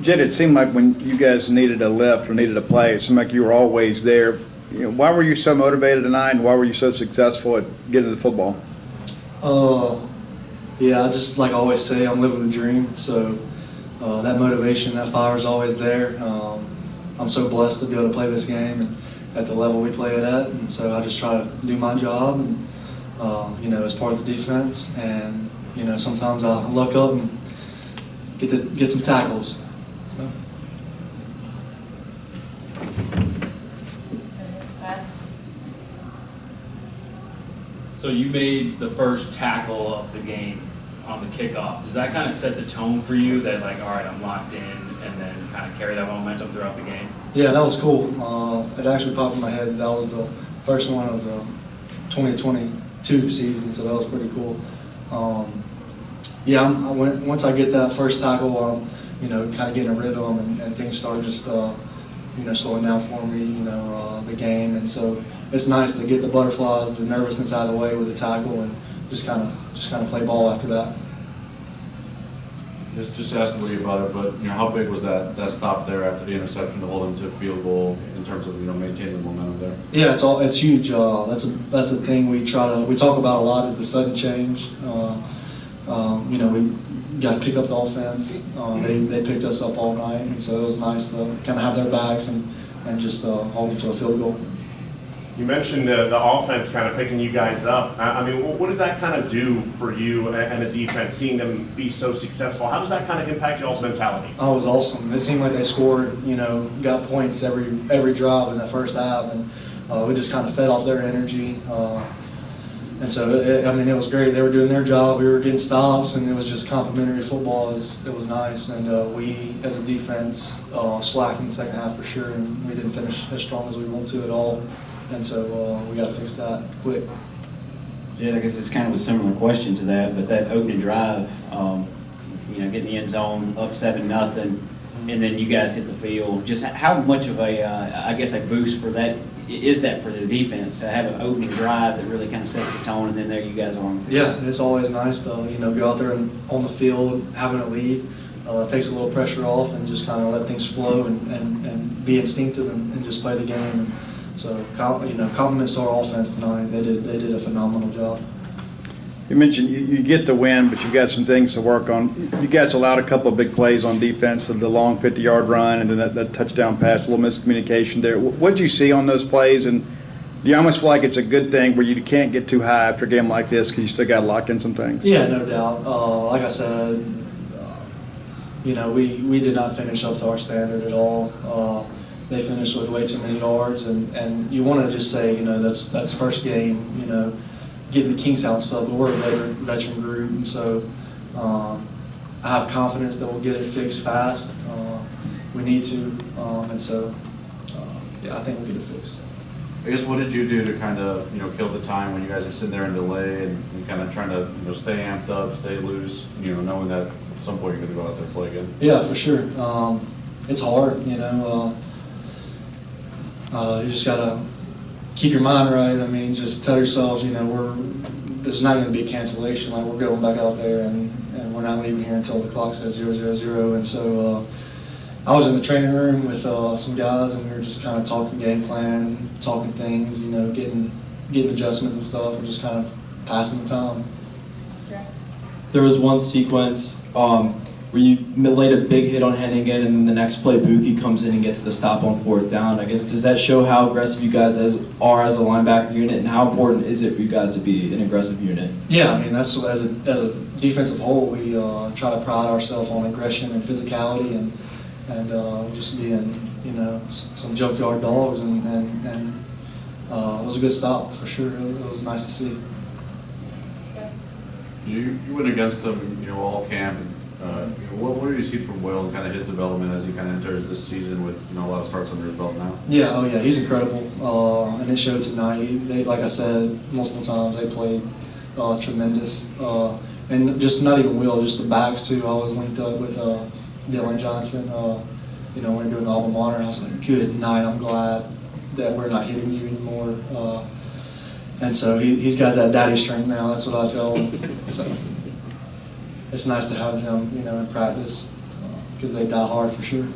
Jett, it seemed like when you guys needed a lift or needed a play, it seemed like you were always there. Why were you so motivated tonight, and why were you so successful at getting to the football? Yeah, I just like I always say, I'm living the dream. So that motivation, that fire is always there. I'm so blessed to be able to play this game and at the level we play it at, and so I just try to do my job and as part of the defense. And sometimes I look up and get some tackles. So you made the first tackle of the game on the kickoff. Does that kind of set the tone for you that, like, all right, I'm locked in, and then kind of carry that momentum throughout the game? Yeah, that was cool. It actually popped in my head. That was the first one of the 2022 season, so that was pretty cool. Once I get that first tackle, kind of getting a rhythm, and things start just slowing down for me, the game. And so it's nice to get the butterflies, the nervousness out of the way with the tackle, and just kind of play ball after that. Just asked Woody about it, but how big was that stop there after the interception to hold him to a field goal in terms of maintaining the momentum there? Yeah, it's huge. That's a thing we talk about a lot, is the sudden change. We got to pick up the offense. They picked us up all night, and so it was nice to kind of have their backs and just hold them to a field goal. You mentioned the offense kind of picking you guys up. I mean, what does that kind of do for you and the defense, seeing them be so successful? How does that kind of impact y'all's mentality? Oh, it was awesome. It seemed like they scored, got points every drive in the first half, and we just kind of fed off their energy. And so, it was great. They were doing their job. We were getting stops, and it was just complimentary football. It was nice. And we, as a defense, slacked in the second half for sure, and we didn't finish as strong as we wanted to at all. And so we got to fix that quick. Jett, I guess it's kind of a similar question to that, but that opening drive, getting the end zone up 7-0, and then you guys hit the field. Just how much of a boost for that is that for the defense to have an opening drive that really kind of sets the tone, and then there you guys are? Yeah, it's always nice to go out there and on the field having a lead. It takes a little pressure off and just kind of let things flow and be instinctive and just play the game. So, compliments to our offense tonight. They did a phenomenal job. You mentioned you get the win, but you got some things to work on. You guys allowed a couple of big plays on defense, the long 50-yard run, and then that touchdown pass, a little miscommunication there. What did you see on those plays? And do you almost feel like it's a good thing where you can't get too high after a game like this because you still got to lock in some things? Yeah, no doubt. Like I said, we did not finish up to our standard at all. They finished with way too many yards, and you want to just say, that's first game, getting the kinks out and stuff, but we're a veteran group, and so I have confidence that we'll get it fixed fast. We need to, and so, I think we'll get it fixed. I guess, what did you do to kind of, kill the time when you guys are sitting there in delay and kind of trying to, stay amped up, stay loose, knowing that at some point you're going to go out there and play again? Yeah, for sure. It's hard, you just got to keep your mind right. Just tell yourself, there's not going to be a cancellation. Like, we're going back out there, and we're not leaving here until the clock says 0-0-0. And so I was in the training room with some guys, and we were just kind of talking game plan, talking things, getting adjustments and stuff, and just kind of passing the time. There was one sequence where you laid a big hit on Hennigan, and then the next play Buki comes in and gets the stop on 4th down. I guess, does that show how aggressive you guys are as a linebacker unit, and how important is it for you guys to be an aggressive unit? Yeah, that's as a defensive whole, we try to pride ourselves on aggression and physicality, and just being some junkyard dogs, and it was a good stop for sure. It was nice to see. You went against them, all camp. What do you see from Will and kind of his development as he kind of enters this season with a lot of starts under his belt now? Yeah, he's incredible, and it showed tonight. They, like I said multiple times, they played tremendous, and just not even Will, just the backs too. I was linked up with Jett Johnson, when we were doing the alma mater, and I was like, good night. I'm glad that we're not hitting you anymore, and so he's got that daddy strength now. That's what I tell him. So it's nice to have him, in practice. because they die hard for sure.